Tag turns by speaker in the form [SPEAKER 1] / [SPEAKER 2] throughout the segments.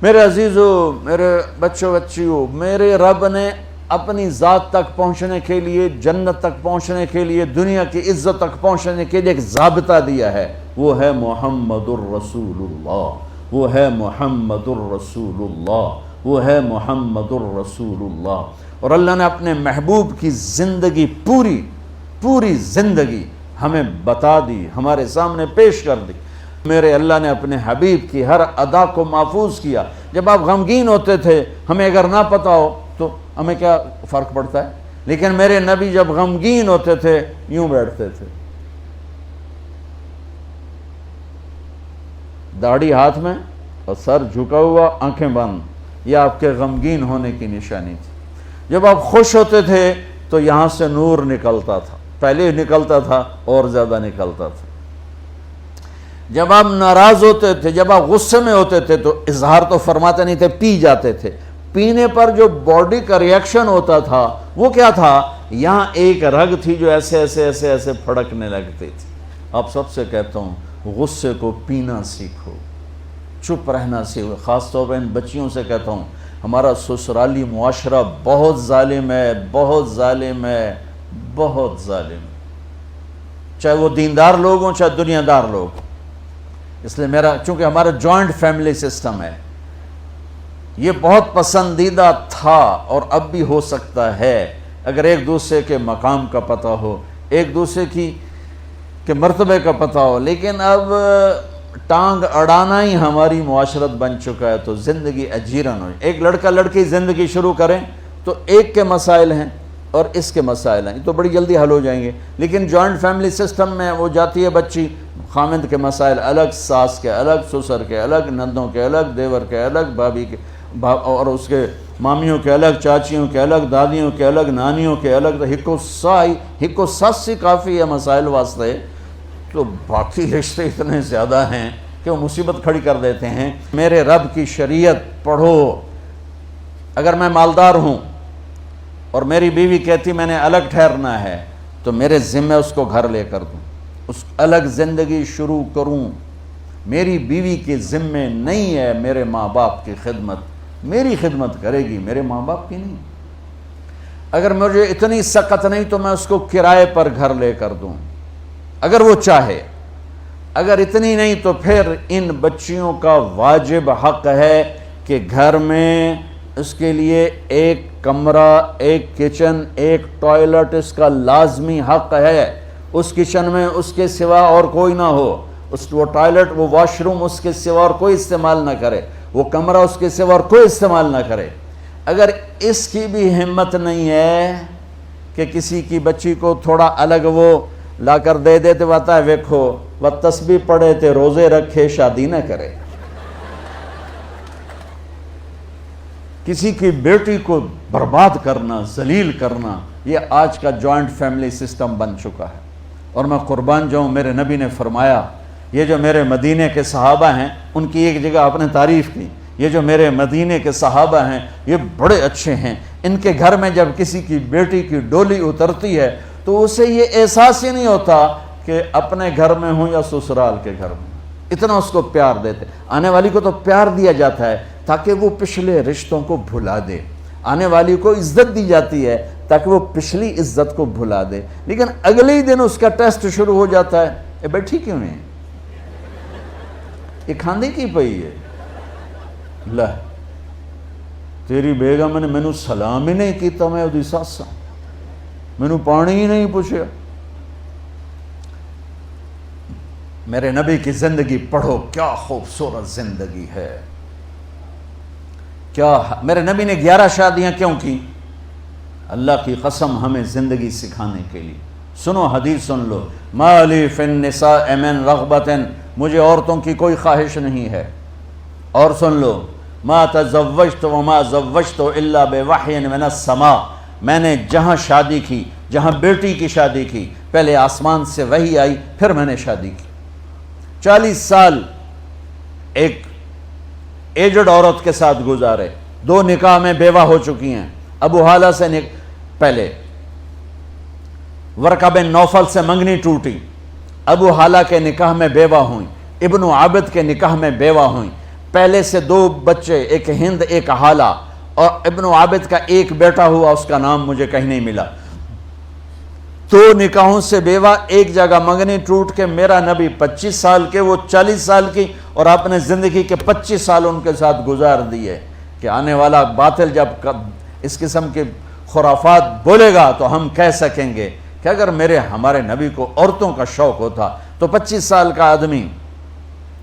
[SPEAKER 1] میرے عزیزو، میرے بچوں بچیوں، میرے رب نے اپنی ذات تک پہنچنے کے لیے، جنت تک پہنچنے کے لیے، دنیا کی عزت تک پہنچنے کے لیے ایک ضابطہ دیا ہے، وہ ہے محمد الرسول اللہ، وہ ہے محمد الرسول اللہ، وہ ہے محمد الرسول اللہ۔ اور اللہ نے اپنے محبوب کی زندگی، پوری زندگی ہمیں بتا دی، ہمارے سامنے پیش کر دی۔ میرے اللہ نے اپنے حبیب کی ہر ادا کو محفوظ کیا۔ جب آپ غمگین ہوتے تھے، ہمیں اگر نہ پتہ ہو تو ہمیں کیا فرق پڑتا ہے، لیکن میرے نبی جب غمگین ہوتے تھے یوں بیٹھتے تھے، داڑھی ہاتھ میں اور سر جھکا ہوا، آنکھیں بند۔ یہ آپ کے غمگین ہونے کی نشانی تھی۔ جب آپ خوش ہوتے تھے تو یہاں سے نور نکلتا تھا، پہلے ہی نکلتا تھا اور زیادہ نکلتا تھا۔ جب آپ ناراض ہوتے تھے، جب آپ غصے میں ہوتے تھے تو اظہار تو فرماتے نہیں تھے، پی جاتے تھے۔ پینے پر جو باڈی کا ریئیکشن ہوتا تھا وہ کیا تھا؟ یہاں ایک رگ تھی جو ایسے ایسے ایسے ایسے پھڑکنے لگتی تھی۔ آپ سب سے کہتا ہوں، غصے کو پینا سیکھو، چپ رہنا سیکھو۔ خاص طور پر ان بچیوں سے کہتا ہوں، ہمارا سسرالی معاشرہ بہت ظالم ہے، بہت ظالم ہے، بہت ظالم ہے، چاہے وہ دیندار لوگ ہوں، چاہے دنیا دار لوگ ہوں۔ اس لیے چونکہ ہمارا جوائنٹ فیملی سسٹم ہے، یہ بہت پسندیدہ تھا اور اب بھی ہو سکتا ہے اگر ایک دوسرے کے مقام کا پتہ ہو، ایک دوسرے کے مرتبے کا پتہ ہو، لیکن اب ٹانگ اڑانا ہی ہماری معاشرت بن چکا ہے، تو زندگی اجیرن ہو۔ ایک لڑکا لڑکی زندگی شروع کریں تو ایک کے مسائل ہیں اور اس کے مسائل ہیں، تو بڑی جلدی حل ہو جائیں گے، لیکن جوائنٹ فیملی سسٹم میں وہ جاتی ہے بچی، خامند کے مسائل الگ، ساس کے الگ، سسر کے الگ، نندوں کے الگ، دیور کے الگ، بھابھی کے اور اس کے مامیوں کے الگ، چاچیوں کے الگ، دادیوں کے الگ، نانیوں کے الگ، تو ہکو ساسی کافی ہے مسائل واسطے، تو باقی رشتے اتنے زیادہ ہیں کہ وہ مصیبت کھڑی کر دیتے ہیں۔ میرے رب کی شریعت پڑھو۔ اگر میں مالدار ہوں اور میری بیوی کہتی میں نے الگ ٹھہرنا ہے تو میرے ذمہ اس کو گھر لے کر دوں، اس الگ زندگی شروع کروں۔ میری بیوی کے ذمہ نہیں ہے میرے ماں باپ کی خدمت، میری خدمت کرے گی، میرے ماں باپ کی نہیں۔ اگر مجھے اتنی سخت نہیں تو میں اس کو کرائے پر گھر لے کر دوں اگر وہ چاہے، اگر اتنی نہیں تو پھر ان بچیوں کا واجب حق ہے کہ گھر میں اس کے لیے ایک کمرہ، ایک کچن، ایک ٹوائلٹ اس کا لازمی حق ہے۔ اس کچن میں اس کے سوا اور کوئی نہ ہو، وہ ٹوائلٹ، وہ واش روم اس کے سوا اور کوئی استعمال نہ کرے، وہ کمرہ اس کے سوا اور کوئی استعمال نہ کرے۔ اگر اس کی بھی ہمت نہیں ہے کہ کسی کی بچی کو تھوڑا الگ وہ لا کر دے دیتے، بتا ہے ویکھو وہ تسبیح پڑھے تے روزے رکھے، شادی نہ کرے۔ کسی کی بیٹی کو برباد کرنا، ذلیل کرنا، یہ آج کا جوائنٹ فیملی سسٹم بن چکا ہے۔ اور میں قربان جاؤں، میرے نبی نے فرمایا، یہ جو میرے مدینے کے صحابہ ہیں، ان کی ایک جگہ آپ نے تعریف کی، یہ جو میرے مدینے کے صحابہ ہیں یہ بڑے اچھے ہیں، ان کے گھر میں جب کسی کی بیٹی کی ڈولی اترتی ہے تو اسے یہ احساس ہی نہیں ہوتا کہ اپنے گھر میں ہوں یا سسرال کے گھر میں، اتنا اس کو پیار دیتے۔ آنے والی کو تو پیار دیا جاتا ہے تاکہ وہ پچھلے رشتوں کو بھلا دے، آنے والی کو عزت دی جاتی ہے تاکہ وہ پچھلی عزت کو بھلا دے، لیکن اگلے ہی دن اس کا ٹیسٹ شروع ہو جاتا ہے، یہ بیٹھی کیوں نہیں، یہ کھاندی کی پئی ہے، لہ تیری بیگم نے مینوں سلام ہی نہیں کیتا، میں اودی ساسا، مینوں پانی ہی نہیں پوچھا۔ میرے نبی کی زندگی پڑھو، کیا خوبصورت زندگی ہے، کیا میرے نبی نے 11 شادیاں کیوں کی؟ اللہ کی قسم ہمیں زندگی سکھانے کے لیے۔ سنو حدیث سن لو، ما لی فی النساء من رغبت، مجھے عورتوں کی کوئی خواہش نہیں ہے۔ اور سن لو، ما تزوجت وما زوجت الا بوحی من السماء، میں نے جہاں شادی کی، جہاں بیٹی کی شادی کی، پہلے آسمان سے وحی آئی، پھر میں نے شادی کی۔ 40 سال ایک ایجڈ عورت کے ساتھ گزارے، 2 نکاح میں بیوہ ہو چکی ہیں۔ ابو حالہ سے پہلے ورقہ بن نوفل سے منگنی ٹوٹی، ابو حالہ کے نکاح میں بیوہ ہوئیں، ابن عابد کے نکاح میں بیوہ ہوئیں، پہلے سے 2 بچے، ایک ہند ایک حالہ، اور ابن عابد کا ایک بیٹا ہوا، اس کا نام مجھے کہیں نہیں ملا۔ 2 نکاحوں سے بیوہ، ایک جگہ منگنی ٹوٹ کے میرا نبی 25 سال کے، وہ 40 سال کی، اور آپ نے زندگی کے 25 سال ان کے ساتھ گزار دیے کہ آنے والا باطل جب اس قسم کے خرافات بولے گا تو ہم کہہ سکیں گے کہ اگر ہمارے نبی کو عورتوں کا شوق ہوتا تو 25 سال کا آدمی،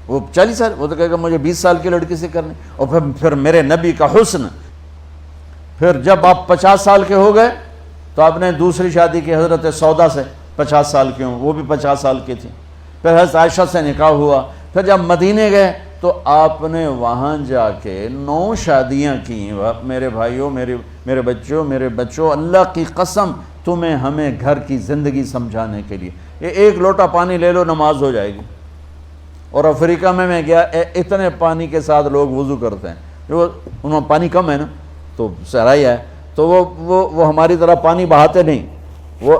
[SPEAKER 1] وہ 40 سال، وہ تو کہے گا مجھے 20 سال کی لڑکی سے کرنے، اور پھر میرے نبی کا حسن۔ پھر جب آپ 50 سال کے ہو گئے تو آپ نے دوسری شادی کی حضرت سودا سے، 50 سال کی ہوں، وہ بھی 50 سال کی تھی۔ پھر حضرت عائشہ سے نکاح ہوا۔ پھر جب مدینے گئے تو آپ نے وہاں جا کے 9 شادیاں کی۔ میرے بھائیوں، میرے بچوں، اللہ کی قسم تمہیں ہمیں گھر کی زندگی سمجھانے کے لیے یہ 1 لوٹا پانی لے لو، نماز ہو جائے گی۔ اور افریقہ میں گیا، اتنے پانی کے ساتھ لوگ وضو کرتے ہیں، انہوں پانی کم ہے نا، تو صحرائی ہے، تو وہ ہماری طرح پانی بہاتے نہیں، وہ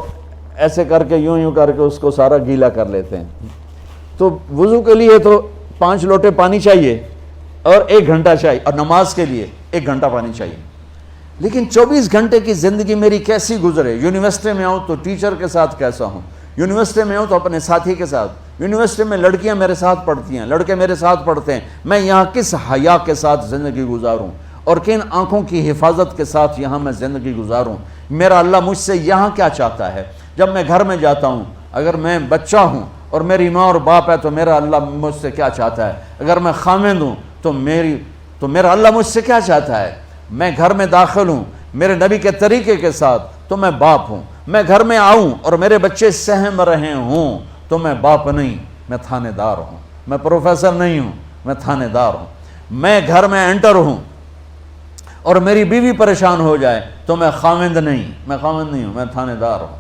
[SPEAKER 1] ایسے کر کے یوں کر کے اس کو سارا گیلا کر لیتے ہیں۔ تو وضو کے لیے تو 5 لوٹے پانی چاہیے اور 1 گھنٹہ چاہیے، اور نماز کے لیے 1 گھنٹہ پانی چاہیے۔ لیکن 24 گھنٹے کی زندگی میری کیسی گزرے؟ یونیورسٹی میں آؤں تو ٹیچر کے ساتھ کیسا ہوں، یونیورسٹی میں ہوں تو اپنے ساتھی کے ساتھ، یونیورسٹی میں لڑکیاں میرے ساتھ پڑھتی ہیں، لڑکے میرے ساتھ پڑھتے ہیں، میں یہاں کس حیا کے ساتھ زندگی گزاروں اور کن آنکھوں کی حفاظت کے ساتھ یہاں میں زندگی گزاروں؟ میرا اللہ مجھ سے یہاں کیا چاہتا ہے؟ جب میں گھر میں جاتا ہوں، اگر میں بچہ ہوں اور میری ماں اور باپ ہے تو میرا اللہ مجھ سے کیا چاہتا ہے؟ اگر میں خامند ہوں تو میرا اللہ مجھ سے کیا چاہتا ہے؟ میں گھر میں داخل ہوں میرے نبی کے طریقے کے ساتھ تو میں باپ ہوں، میں گھر میں آؤں اور میرے بچے سہم رہے ہوں تو میں باپ نہیں، میں تھانے دار ہوں، میں پروفیسر نہیں ہوں، میں تھانے دار ہوں۔ میں گھر میں انٹر ہوں اور میری بیوی پریشان ہو جائے تو میں خامند نہیں ہوں، میں تھانے دار ہوں۔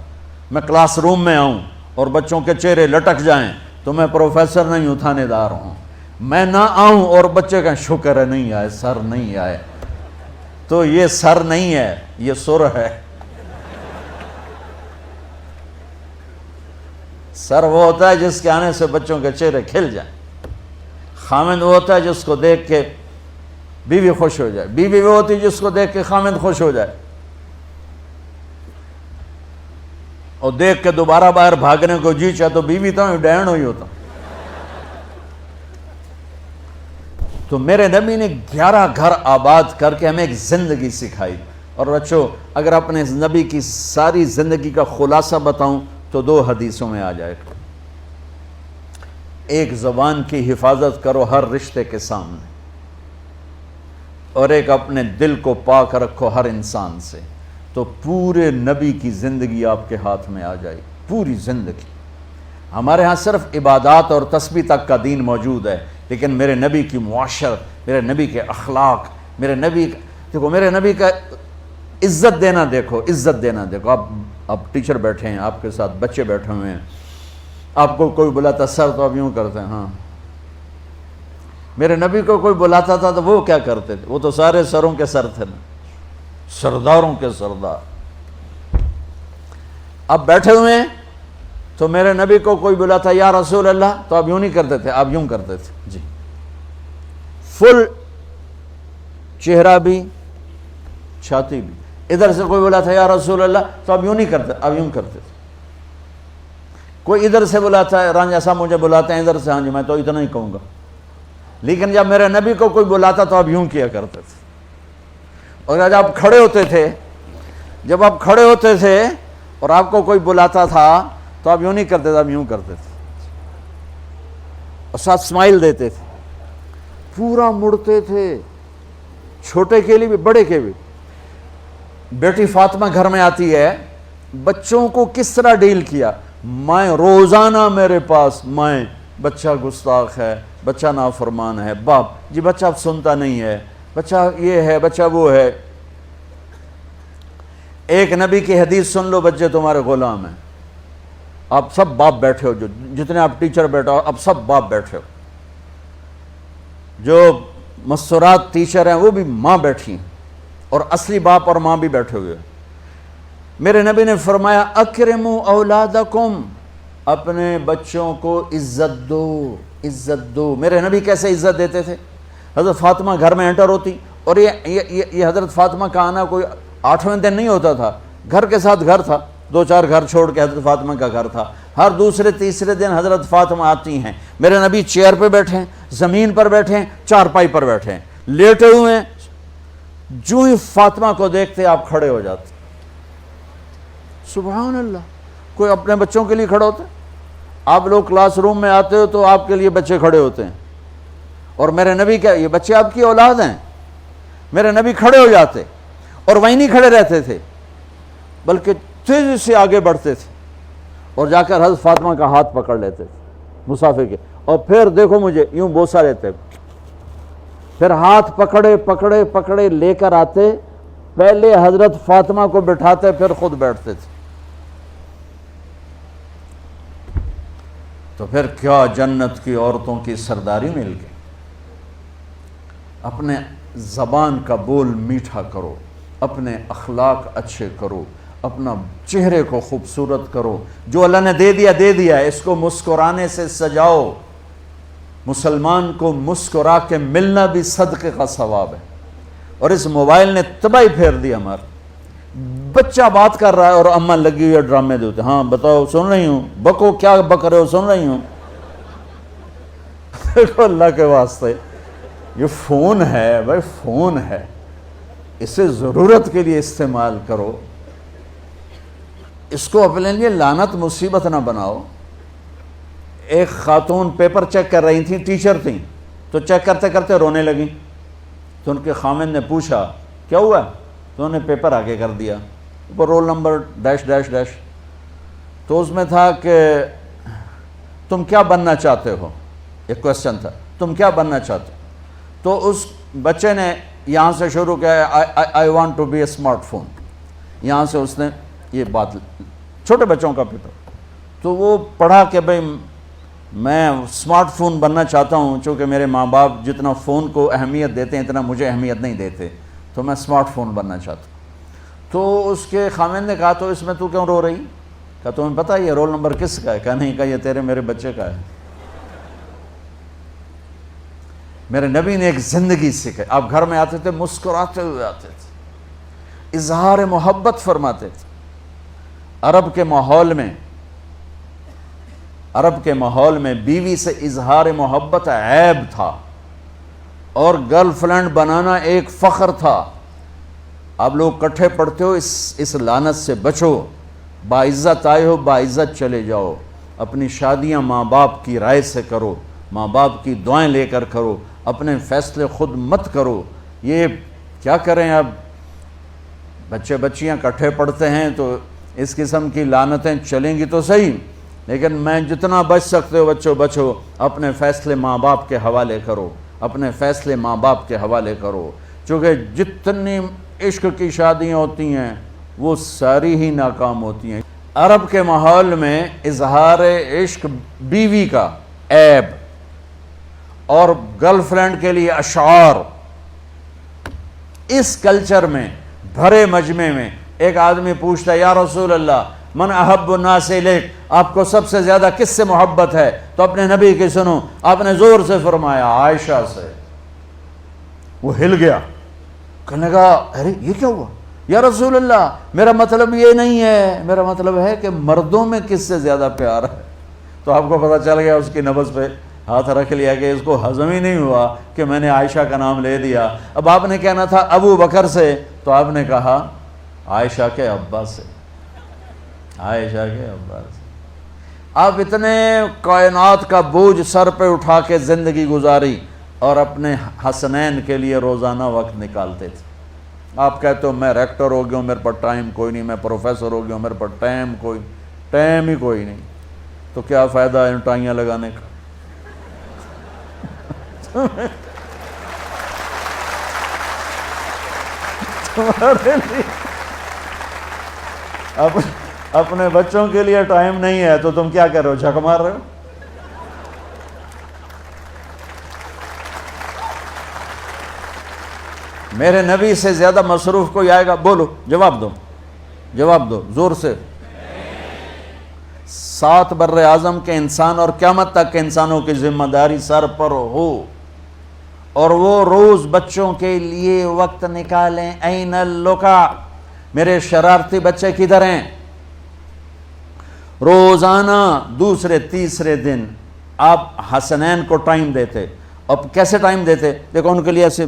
[SPEAKER 1] میں کلاس روم میں آؤں اور بچوں کے چہرے لٹک جائیں تو میں پروفیسر نہیں ہوں، تھانے دار ہوں۔ میں نہ آؤں اور بچے کہیں شکر ہے نہیں آئے، سر نہیں آئے، تو یہ سر نہیں ہے، یہ سر ہے۔ سر وہ ہوتا ہے جس کے آنے سے بچوں کے چہرے کھل جائیں، خامند وہ ہوتا ہے جس کو دیکھ کے بیوی خوش ہو جائے، بیوی وہ ہوتی ہے جس کو دیکھ کے خامند خوش ہو جائے، اور دیکھ کے دوبارہ باہر بھاگنے کو جی چاہے تو بیوی تو ڈینڈ ہوئی ہوتا۔ تو میرے نبی نے 11 گھر آباد کر کے ہمیں ایک زندگی سکھائی۔ اور بچوں، اگر اپنے نبی کی ساری زندگی کا خلاصہ بتاؤں تو 2 حدیثوں میں آ جائے گا۔ ایک، زبان کی حفاظت کرو ہر رشتے کے سامنے، اور ایک، اپنے دل کو پاک رکھو ہر انسان سے، تو پورے نبی کی زندگی آپ کے ہاتھ میں آ جائے، پوری زندگی۔ ہمارے ہاں صرف عبادات اور تسبیح تک کا دین موجود ہے، لیکن میرے نبی کی معاشرت، میرے نبی کے اخلاق، میرے نبی کا عزت دینا دیکھو، عزت دینا دیکھو۔ آپ ٹیچر بیٹھے ہیں، آپ کے ساتھ بچے بیٹھے ہوئے ہیں، آپ کو کوئی بلاتا سر تو آپ یوں کرتے ہیں، ہاں۔ میرے نبی کو کوئی بلاتا تھا تو وہ کیا کرتے تھے؟ وہ تو سارے سروں کے سر تھے نا، سرداروں کے سردار۔ اب بیٹھے ہوئے ہیں تو میرے نبی کو کوئی بلاتا یا رسول اللہ تو آپ یوں نہیں کرتے تھے، آپ یوں کرتے تھے، جی، فل چہرہ بھی چھاتی بھی۔ ادھر سے کوئی بلاتا یا رسول اللہ تو آپ یوں نہیں کرتے، آپ یوں کرتے تھے۔ کوئی ادھر سے بلاتا ہے، رانجھا صاحب مجھے بلاتے ہیں ادھر سے، ہاں جی میں تو اتنا ہی کہوں گا۔ لیکن جب میرے نبی کو کوئی بلاتا تو آپ یوں کیا کرتے تھے۔ اور جب آپ کھڑے ہوتے تھے اور آپ کو کوئی بلاتا تھا تو آپ یوں نہیں کرتے تھے، آپ یوں کرتے تھے، اور ساتھ اسمائل دیتے تھے، پورا مڑتے تھے، چھوٹے کے لیے بھی بڑے کے بھی۔ بیٹی فاطمہ گھر میں آتی ہے، بچوں کو کس طرح ڈیل کیا؟ میں روزانہ میرے پاس بچہ گستاخ ہے، بچہ نافرمان ہے، باپ جی بچہ اب سنتا نہیں ہے، بچہ یہ ہے، بچہ وہ ہے۔ ایک نبی کی حدیث سن لو، بچے تمہارے غلام ہیں۔ آپ سب باپ بیٹھے ہو، جو جتنے آپ ٹیچر بیٹھے ہو، اب سب باپ بیٹھے ہو۔ جو مستورات ٹیچر ہیں وہ بھی ماں بیٹھی ہیں، اور اصلی باپ اور ماں بھی بیٹھے ہوئے ہیں۔ میرے نبی نے فرمایا اکرموا اولادکم، اپنے بچوں کو عزت دو، عزت دو۔ میرے نبی کیسے عزت دیتے تھے؟ حضرت فاطمہ گھر میں انٹر ہوتی، اور یہ حضرت فاطمہ کا آنا کوئی 8ویں دن نہیں ہوتا تھا، گھر کے ساتھ گھر تھا، 2-4 گھر چھوڑ کے حضرت فاطمہ کا گھر تھا، ہر دوسرے تیسرے دن حضرت فاطمہ آتی ہیں، میرے نبی چیئر پہ بیٹھے ہیں، زمین پر بیٹھے ہیں، چارپائی پر بیٹھے ہیں، لیٹے ہوئے ہیں، جو ہی فاطمہ کو دیکھتے آپ کھڑے ہو جاتے. سبحان اللہ. کوئی اپنے بچوں کے لیے کھڑا ہوتا ہے؟ آپ لوگ کلاس روم میں آتے ہو تو آپ کے لیے بچے کھڑے ہوتے ہیں، اور میرے نبی کیا، یہ بچے آپ کی اولاد ہیں، میرے نبی کھڑے ہو جاتے، اور وہیں نہیں کھڑے رہتے تھے بلکہ تیزی سے آگے بڑھتے تھے اور جا کر حضرت فاطمہ کا ہاتھ پکڑ لیتے تھے مسافر کے، اور پھر دیکھو مجھے یوں بوسہ لیتے، پھر ہاتھ پکڑے پکڑے پکڑے لے کر آتے، پہلے حضرت فاطمہ کو بٹھاتے پھر خود بیٹھتے تھے. تو پھر کیا جنت کی عورتوں کی سرداری مل گئی. اپنے زبان کا بول میٹھا کرو، اپنے اخلاق اچھے کرو، اپنا چہرے کو خوبصورت کرو، جو اللہ نے دے دیا اس کو مسکرانے سے سجاؤ. مسلمان کو مسکرا کے ملنا بھی صدقے کا ثواب ہے. اور اس موبائل نے تباہی پھیر دی ہمارا. بچہ بات کر رہا ہے اور اماں لگی ہوئی ہے ڈرامے دیتے، ہاں بتاؤ سن رہی ہوں، بکو کیا بک رہے ہو، سن رہی ہوں. دیکھو اللہ کے واسطے یہ فون ہے بھائی، فون ہے، اسے ضرورت کے لیے استعمال کرو، اس کو اپنے لیے لعنت مصیبت نہ بناؤ. ایک خاتون پیپر چیک کر رہی تھیں، ٹیچر تھیں، تو چیک کرتے کرتے رونے لگیں، تو ان کے خامند نے پوچھا کیا ہوا، تو انہوں نے پیپر آگے کر دیا، اوپر roll number dash dash dash, تو اس میں تھا کہ تم کیا بننا چاہتے ہو، ایک کویسچن تھا، تم کیا بننا چاہتے ہو. تو اس بچے نے یہاں سے شروع کیا، I want to be a smart phone, یہاں سے اس نے یہ بات، چھوٹے بچوں کا پیپر، تو وہ پڑھا کہ بھئی میں اسمارٹ فون بننا چاہتا ہوں، چونکہ میرے ماں باپ جتنا فون کو اہمیت دیتے ہیں اتنا مجھے اہمیت نہیں دیتے، تو میں اسمارٹ فون بننا چاہتا ہوں. تو اس کے خامند نے کہا تو اس میں تو کیوں رو رہی؟ کہا تمہیں پتہ ہے یہ رول نمبر کس کا ہے؟ کہا نہیں. کہا یہ تیرے میرے بچے کا ہے. میرے نبی نے ایک زندگی سکھائی. آپ گھر میں آتے تھے مسکراتے ہوئے آتے تھے، اظہار محبت فرماتے تھے. عرب کے ماحول میں بیوی سے اظہار محبت عیب تھا، اور گرل فرینڈ بنانا ایک فخر تھا. آپ لوگ کٹھے پڑھتے ہو، اس لعنت سے بچو. باعزت آئے ہو باعزت چلے جاؤ. اپنی شادیاں ماں باپ کی رائے سے کرو، ماں باپ کی دعائیں لے کر کرو، اپنے فیصلے خود مت کرو. یہ کیا کریں، اب بچے بچیاں کٹھے پڑھتے ہیں تو اس قسم کی لعنتیں چلیں گی تو صحیح، لیکن میں جتنا بچ سکتے ہو بچوں بچو. اپنے فیصلے ماں باپ کے حوالے کرو، اپنے فیصلے ماں باپ کے حوالے کرو. چونکہ جتنی عشق کی شادیاں ہوتی ہیں وہ ساری ہی ناکام ہوتی ہیں. عرب کے ماحول میں اظہار عشق بیوی کا عیب، اور گرل فرینڈ کے لیے اشعار. اس کلچر میں بھرے مجمع میں ایک آدمی پوچھتا ہے یا رسول اللہ من احب الناس الیک، آپ کو سب سے زیادہ کس سے محبت ہے؟ تو اپنے نبی کی سنو. آپ نے زور سے فرمایا عائشہ سے. وہ ہل گیا، کہنے لگا ارے یہ کیا ہوا یا رسول اللہ، میرا مطلب یہ نہیں ہے، میرا مطلب ہے کہ مردوں میں کس سے زیادہ پیار ہے. تو آپ کو پتہ چل گیا، اس کی نبض پہ ہاتھ رکھ لیا کہ اس کو ہضم ہی نہیں ہوا کہ میں نے عائشہ کا نام لے دیا. اب آپ نے کہنا تھا ابو بکر سے، تو آپ نے کہا عائشہ کے ابا سے، عائشہ کے ابا سے. آپ اتنے کائنات کا بوجھ سر پہ اٹھا کے زندگی گزاری اور اپنے حسنین کے لیے روزانہ وقت نکالتے تھے. آپ کہتے ہو میں ریکٹر ہو گیا ہوں، میرے پاس ٹائم کوئی نہیں، میں پروفیسر ہو گیا ہوں، میرے پاس ٹائم ہی کوئی نہیں. تو کیا فائدہ ہے ٹائیاں لگانے کا؟ اپنے بچوں کے لیے ٹائم نہیں ہے تو تم کیا کر رہے ہو، جھک مار رہے ہو؟ میرے نبی سے زیادہ مصروف کوئی آئے گا؟ بولو، جواب دو زور سے. 7 بر اعظم کے انسان اور قیامت تک کے انسانوں کی ذمہ داری سر پر ہو، اور وہ روز بچوں کے لیے وقت نکالیں. این اللقا، میرے شرارتی بچے کدھر ہیں؟ روزانہ دوسرے تیسرے دن آپ حسنین کو ٹائم دیتے. اب کیسے ٹائم دیتے؟ دیکھو ان کے لیے ایسے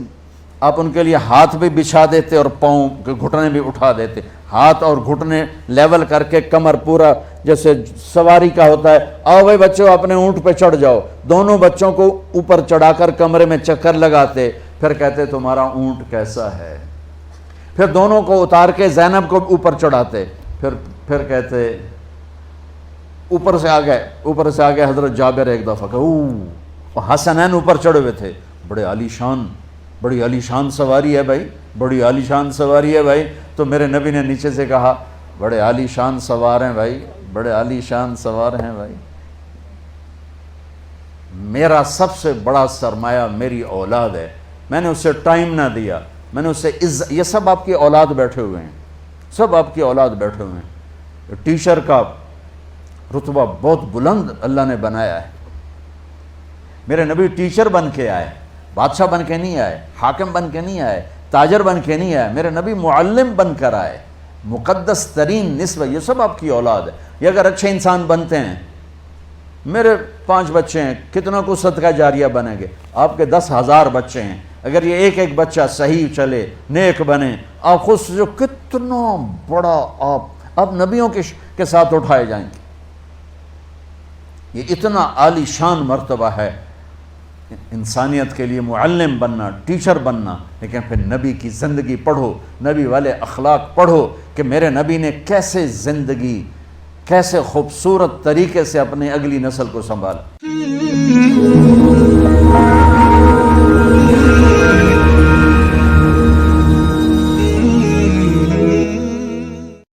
[SPEAKER 1] آپ ان کے لیے ہاتھ بھی بچھا دیتے اور پاؤں کے گھٹنے بھی اٹھا دیتے. ہاتھ اور گھٹنے لیول کر کے کمر پورا جیسے سواری کا ہوتا ہے. آؤ بھائی بچوں اپنے اونٹ پہ چڑھ جاؤ. دونوں بچوں کو اوپر چڑھا کر کمرے میں چکر لگاتے. پھر کہتے تمہارا اونٹ کیسا ہے. پھر دونوں کو اتار کے زینب کو اوپر چڑھاتے. پھر کہتے اوپر سے آ گئے حضرت جابر ایک دفعہ کہ حسنین اوپر چڑھے ہوئے تھے. بڑی عالی شان سواری ہے بھائی، بڑی عالی شان سواری ہے بھائی. تو میرے نبی نے نیچے سے کہا بڑے عالی شان سوار ہیں بھائی، بڑے عالی شان سوار ہیں بھائی. میرا سب سے بڑا سرمایہ میری اولاد ہے. میں نے اسے ٹائم نہ دیا، میں نے اسے یہ سب آپ کی اولاد بیٹھے ہوئے ہیں، سب آپ کی اولاد بیٹھے ہوئے ہیں. ٹیچر کا رتبہ بہت بلند اللہ نے بنایا ہے. میرے نبی ٹیچر بن کے آئے، بادشاہ بن کے نہیں آئے، حاکم بن کے نہیں آئے، تاجر بن کے نہیں آئے. میرے نبی معلم بن کر آئے. مقدس ترین نسبہ، یہ سب آپ کی اولاد ہے. یہ اگر اچھے انسان بنتے ہیں، میرے 5 بچے ہیں، کتنا کو صدقہ جاریہ بنیں گے. آپ کے 10,000 بچے ہیں، اگر یہ ایک بچہ صحیح چلے، نیک بنے، آپ خود سے جو کتنا بڑا آپ نبیوں کے ساتھ اٹھائے جائیں گے. یہ اتنا عالی شان مرتبہ ہے انسانیت کے لیے، معلم بننا، ٹیچر بننا. لیکن پھر نبی کی زندگی پڑھو، نبی والے اخلاق پڑھو کہ میرے نبی نے کیسے زندگی، کیسے خوبصورت طریقے سے اپنی اگلی نسل کو سنبھالا.